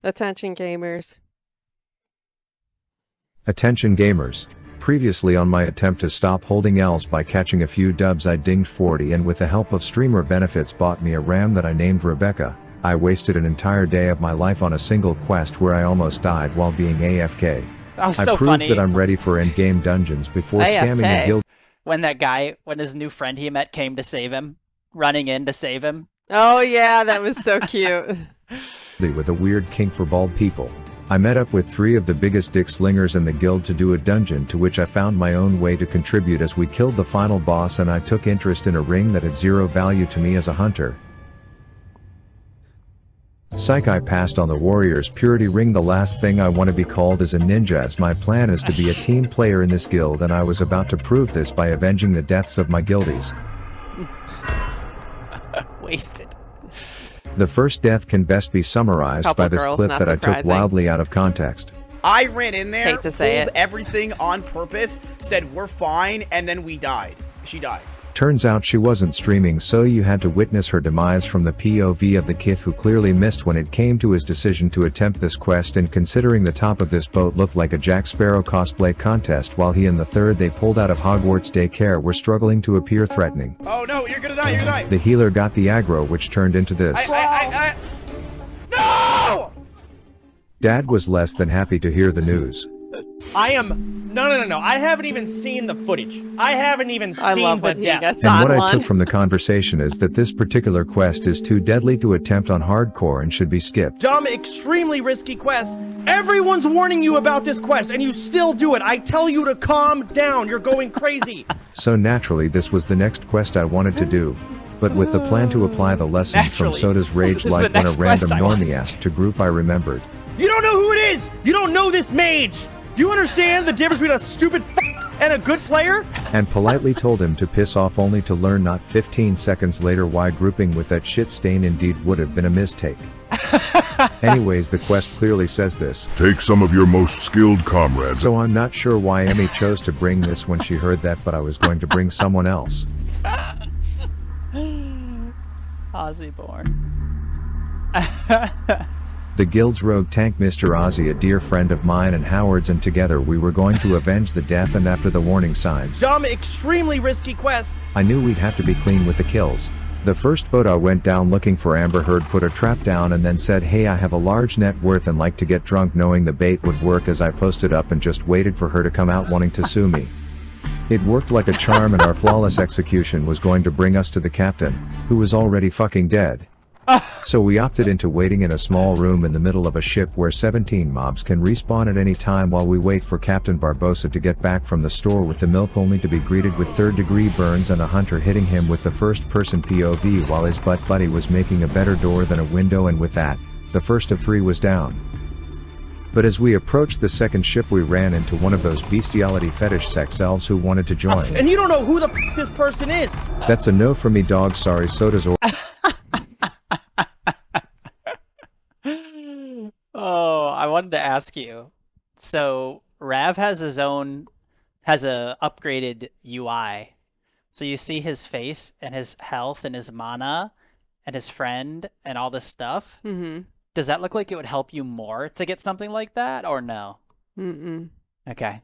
Attention gamers. Attention gamers. Previously on my attempt to stop holding L's by catching a few dubs, I dinged 40 and with the help of streamer benefits bought me a RAM that I named Rebecca. I wasted an entire day of my life on a single quest where I almost died while being AFK. That was I so proved funny. that I'm ready for endgame dungeons before scamming a guild. When his new friend he met came to save him, running in to save him. Oh yeah, that was so cute. With a weird kink for bald people. I met up with 3 of the biggest dick slingers in the guild to do a dungeon to which I found my own way to contribute as we killed the final boss, and I took interest in a ring that had 0 value to me as a hunter. Psych, I passed on the warrior's purity ring. The last thing I want to be called is a ninja, as my plan is to be a team player in this guild, and I was about to prove this by avenging the deaths of my guildies. Wasted. The first death can best be summarized by this clip that I took wildly out of context. I ran in there, Hate to say pulled everything on purpose, said we're fine, and then we died. She died. Turns out she wasn't streaming, so you had to witness her demise from the POV of the kid who clearly missed when it came to his decision to attempt this quest, and considering the top of this boat looked like a Jack Sparrow cosplay contest while he and the third they pulled out of Hogwarts daycare were struggling to appear threatening. Oh no, you're gonna die, you're gonna die! The healer got the aggro, which turned into this. No! Dad was less than happy to hear the news. No. I haven't even seen the footage. I haven't even seen the death. And what I took from the conversation is that this particular quest is too deadly to attempt on hardcore and should be skipped. Dumb, extremely risky quest. Everyone's warning you about this quest, and you still do it. I tell you to calm down. You're going crazy. So naturally, this was the next quest I wanted to do. But with the plan to apply the lessons from Soda's rage, like when a random normie asked to group, I remembered. You don't know who it is! You don't know this mage! You understand the difference between a stupid and a good player? And politely told him to piss off, only to learn not 15 seconds later why grouping with that shit stain indeed would have been a mistake. Anyways, the quest clearly says this. Take some of your most skilled comrades. So I'm not sure why Emmy chose to bring this when she heard that, but I was going to bring someone else. Ozzyborn. The guild's rogue tank, Mr. Ozzy, a dear friend of mine and Howard's, and together we were going to avenge the death, and after the warning signs, Dumb, extremely risky quest, I knew we'd have to be clean with the kills. The first boat I went down looking for Amber Heard put a trap down and then said, "Hey, I have a large net worth and like to get drunk," knowing the bait would work, as I posted up and just waited for her to come out wanting to sue me. It worked like a charm, and our flawless execution was going to bring us to the captain, who was already fucking dead. So we opted into waiting in a small room in the middle of a ship where 17 mobs can respawn at any time while we wait for Captain Barbosa to get back from the store with the milk, only to be greeted with third-degree burns and a hunter hitting him with the first-person POV while his butt buddy was making a better door than a window, and with that, the first of 3 was down. But as we approached the second ship, we ran into one of those bestiality fetish sex elves who wanted to join. and you don't know who the this person is. That's a no from me, dog. Sorry, Soda's or- Oh, I wanted to ask you. So Rav has a upgraded UI. So you see his face and his health and his mana and his friend and all this stuff. Mm-hmm. Does that look like it would help you more to get something like that, or no? Mm-mm. Okay.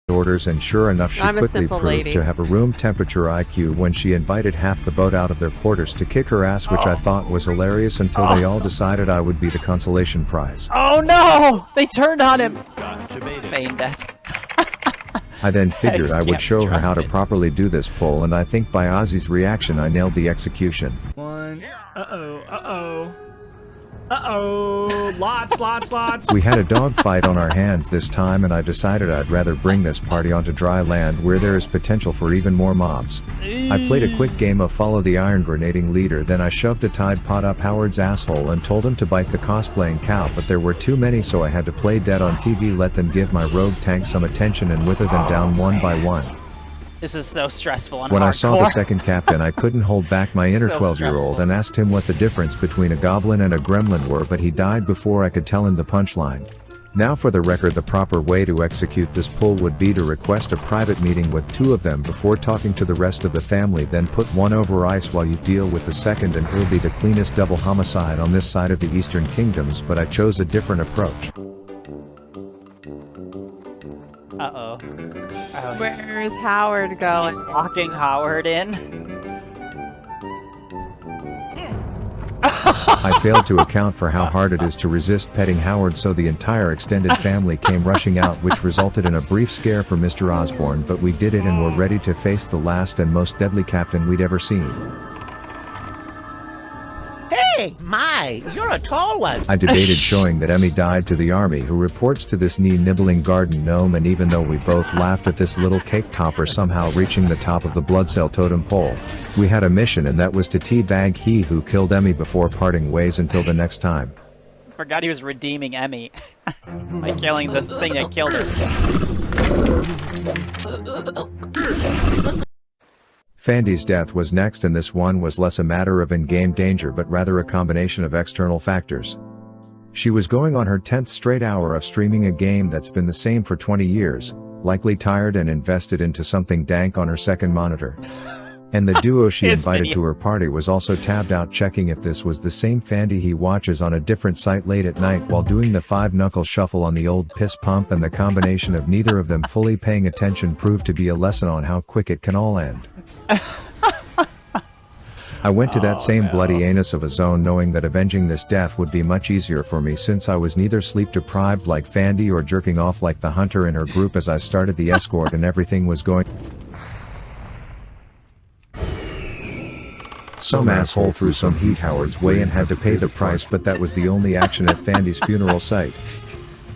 orders, and sure enough, she quickly proved lady. to have a room temperature IQ when she invited half the boat out of their quarters to kick her ass, which I thought was hilarious until they all decided I would be the consolation prize. Oh no! They turned on him! Feign death. I then figured I would show her how to trusted. properly do this pull, and I think by Ozzy's reaction I nailed the execution. One. Uh-oh. Lots. We had a dogfight on our hands this time, and I decided I'd rather bring this party onto dry land where there is potential for even more mobs. I played a quick game of follow the iron grenading leader, then I shoved a Tide Pod up Howard's asshole and told him to bite the cosplaying cow, but there were too many, so I had to play dead on TV, let them give my rogue tank some attention and wither them down one by one. This is so stressful and When hardcore. I saw the second captain, I couldn't hold back my inner So 12-year-old stressful. and asked him what the difference between a goblin and a gremlin were, but he died before I could tell him the punchline. Now for the record, the proper way to execute this pull would be to request a private meeting with 2 of them before talking to the rest of the family, then put one over ice while you deal with the second, and it'll be the cleanest double homicide on this side of the Eastern Kingdoms, but I chose a different approach. Uh-oh. Where's Howard going? He's walking Howard in. I failed to account for how hard it is to resist petting Howard, so the entire extended family came rushing out, which resulted in a brief scare for Mr. Osborne, but we did it and were ready to face the last and most deadly captain we'd ever seen. Hey, my, you're a tall one. I debated showing that Emmy died to the army, who reports to this knee-nibbling garden gnome, and even though we both laughed at this little cake topper somehow reaching the top of the blood cell totem pole, we had a mission, and that was to teabag he who killed Emmy before parting ways until the next time. Forgot he was redeeming Emmy by killing this thing that killed her. Fandy's death was next, and this one was less a matter of in-game danger but rather a combination of external factors. She was going on her 10th straight hour of streaming a game that's been the same for 20 years, likely tired and invested into something dank on her second monitor. And the duo she invited to her party was also tabbed out checking if this was the same Fandy he watches on a different site late at night while doing the 5-knuckle shuffle on the old piss pump, and the combination of neither of them fully paying attention proved to be a lesson on how quick it can all end. I went to that same bloody anus of a zone knowing that avenging this death would be much easier for me, since I was neither sleep deprived like Fandy or jerking off like the hunter in her group as I started the escort, and everything was going. Some asshole threw some heat Howard's way and had to pay the price, but that was the only action at Fandy's funeral site.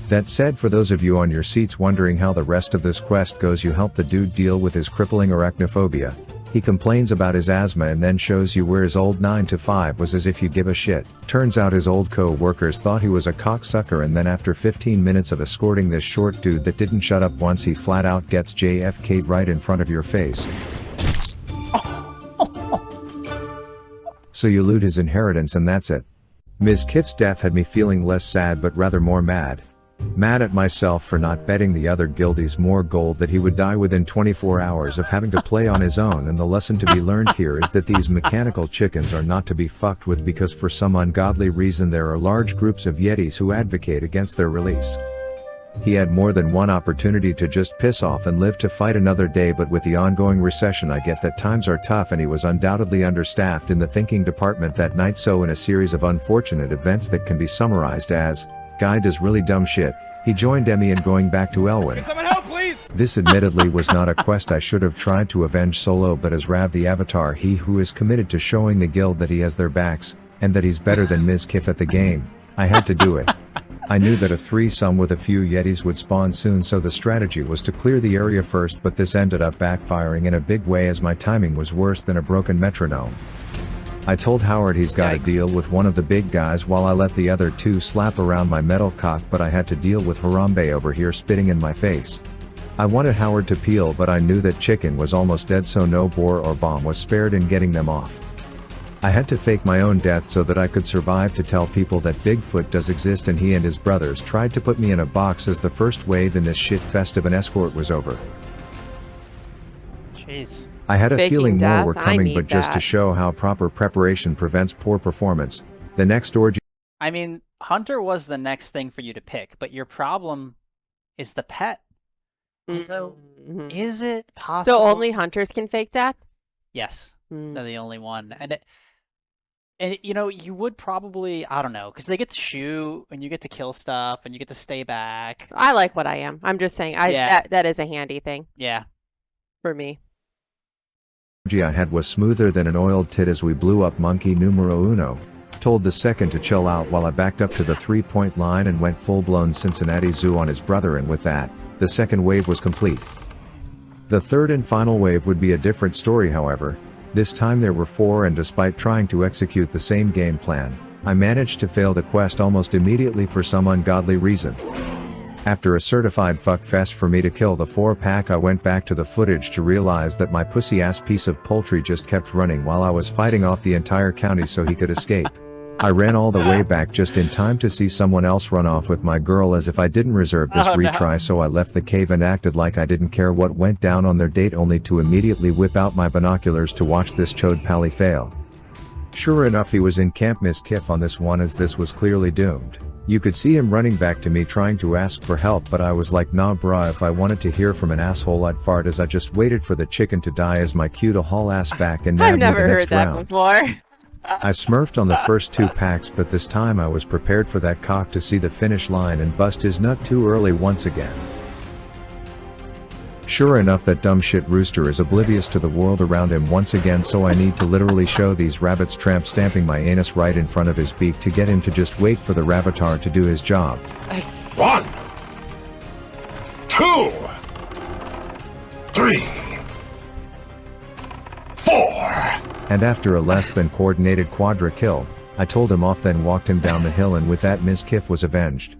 That said, for those of you on your seats wondering how the rest of this quest goes, you help the dude deal with his crippling arachnophobia. He complains about his asthma and then shows you where his old 9 to 5 was, as if you give a shit. Turns out his old co-workers thought he was a cocksucker, and then after 15 minutes of escorting this short dude that didn't shut up once, he flat out gets JFK'd right in front of your face. So you loot his inheritance and that's it. Ms. Kiff's death had me feeling less sad but rather more mad. Mad at myself for not betting the other guildies more gold that he would die within 24 hours of having to play on his own, and the lesson to be learned here is that these mechanical chickens are not to be fucked with, because for some ungodly reason there are large groups of Yetis who advocate against their release. He had more than one opportunity to just piss off and live to fight another day, but with the ongoing recession I get that times are tough, and he was undoubtedly understaffed in the thinking department that night, so in a series of unfortunate events that can be summarized as, guy does really dumb shit, he joined Emmy in going back to Elwyn. Can someone help, please? This admittedly was not a quest I should have tried to avenge solo, but as Rav the Avatar, he who is committed to showing the guild that he has their backs, and that he's better than Ms. Kiff at the game, I had to do it. I knew that a threesome with a few Yetis would spawn soon, so the strategy was to clear the area first, but this ended up backfiring in a big way as my timing was worse than a broken metronome. I told Howard he's got to deal with one of the big guys while I let the other two slap around my metal cock, but I had to deal with Harambe over here spitting in my face. I wanted Howard to peel, but I knew that chicken was almost dead, so no boar or bomb was spared in getting them off. I had to fake my own death so that I could survive to tell people that Bigfoot does exist, and he and his brothers tried to put me in a box as the first wave in this shit fest of an escort was over. Jeez. I had a Faking feeling more death? were I coming, need but just to that. show how proper preparation prevents poor performance, the next orgy. I mean, Hunter was the next thing for you to pick, but your problem is the pet. So, Mhm. is it possible? So only hunters can fake death? Yes, Mm. they're the only one. And you know, you would probably, I don't know, because they get to shoot, and you get to kill stuff, and you get to stay back. I like what I am. I'm just saying, Yeah. that is a handy thing Yeah. for me. I had was smoother than an oiled tit as we blew up monkey numero uno, told the second to chill out while I backed up to the 3-point line and went full-blown Cincinnati Zoo on his brother, and with that, the second wave was complete. The third and final wave would be a different story, however. This time there were 4, and despite trying to execute the same game plan, I managed to fail the quest almost immediately for some ungodly reason. After a certified fuck fest for me to kill the 4-pack, I went back to the footage to realize that my pussy-ass piece of poultry just kept running while I was fighting off the entire county so he could escape. I ran all the way back just in time to see someone else run off with my girl as if I didn't reserve this Oh, no. retry, so I left the cave and acted like I didn't care what went down on their date, only to immediately whip out my binoculars to watch this chode pally fail. Sure enough, he was in Camp Miss Kiff on this one, as this was clearly doomed. You could see him running back to me trying to ask for help, but I was like, nah brah, if I wanted to hear from an asshole I'd fart, as I just waited for the chicken to die as my cue to haul ass back and nab I've me never the heard next that round. before. I smurfed on the first 2 packs, but this time I was prepared for that cock to see the finish line and bust his nut too early once again. Sure enough, that dumb shit rooster is oblivious to the world around him once again, so I need to literally show these rabbits tramp stamping my anus right in front of his beak to get him to just wait for the rabbitar to do his job. 1, 2, 3, 4. And after a less than coordinated quadra kill, I told him off, then walked him down the hill, and with that Miss Kiff was avenged.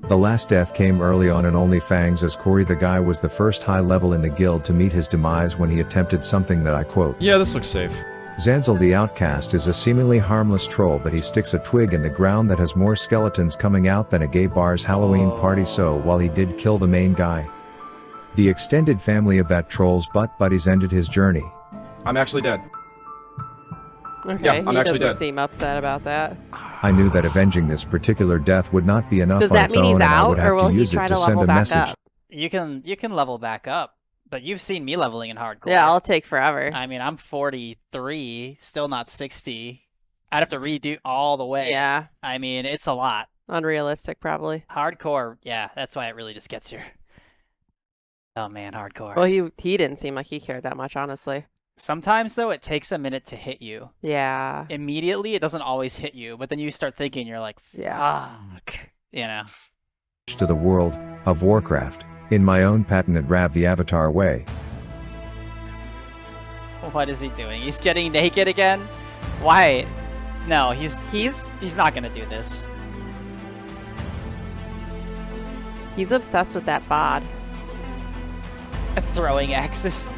The last death came early on in OnlyFans, as Corey the guy was the first high level in the guild to meet his demise when he attempted something that I quote. Yeah, this looks safe. Zanzel the Outcast is a seemingly harmless troll, but he sticks a twig in the ground that has more skeletons coming out than a gay bar's Halloween party, so while he did kill the main guy, the extended family of that troll's butt buddies ended his journey. I'm actually dead. Okay, Yeah, I'm he actually doesn't dead. seem upset about that. I knew that avenging this particular death would not be enough Does on that its mean own, he's and I out, would or have will to he use try it to to send level a back message. up? You can level back up, but you've seen me leveling in hardcore. Yeah, I'll take forever. I mean, I'm 43, still not 60. I'd have to redo all the way. Yeah, I mean, it's a lot. unrealistic probably. Hardcore, yeah, that's why it really just gets you. Oh man, hardcore. Well, he didn't seem like he cared that much, honestly. Sometimes though, it takes a minute to hit you. Yeah. Immediately, it doesn't always hit you, but then you start thinking, you're like, Yeah. fuck, you know. To the world of Warcraft in my own patented Rav the Avatar way. What is he doing? He's getting naked again? Why? No, he's not gonna do this. He's obsessed with that bod. Throwing axes.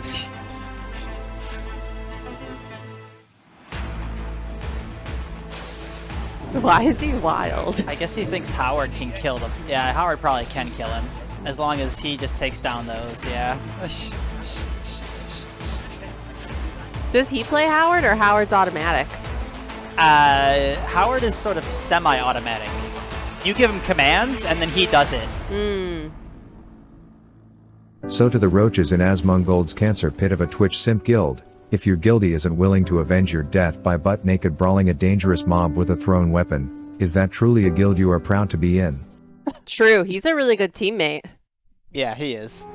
Why is he wild? I guess he thinks Howard can kill them. Yeah, Howard probably can kill him. As long as he just takes down those, yeah. Does he play Howard, or Howard's automatic? Howard is sort of semi-automatic. You give him commands, and then he does it. Hmm. So to the roaches in Asmongold's cancer pit of a Twitch simp guild, if your guildie isn't willing to avenge your death by butt-naked brawling a dangerous mob with a thrown weapon, is that truly a guild you are proud to be in? True, he's a really good teammate. Yeah, he is.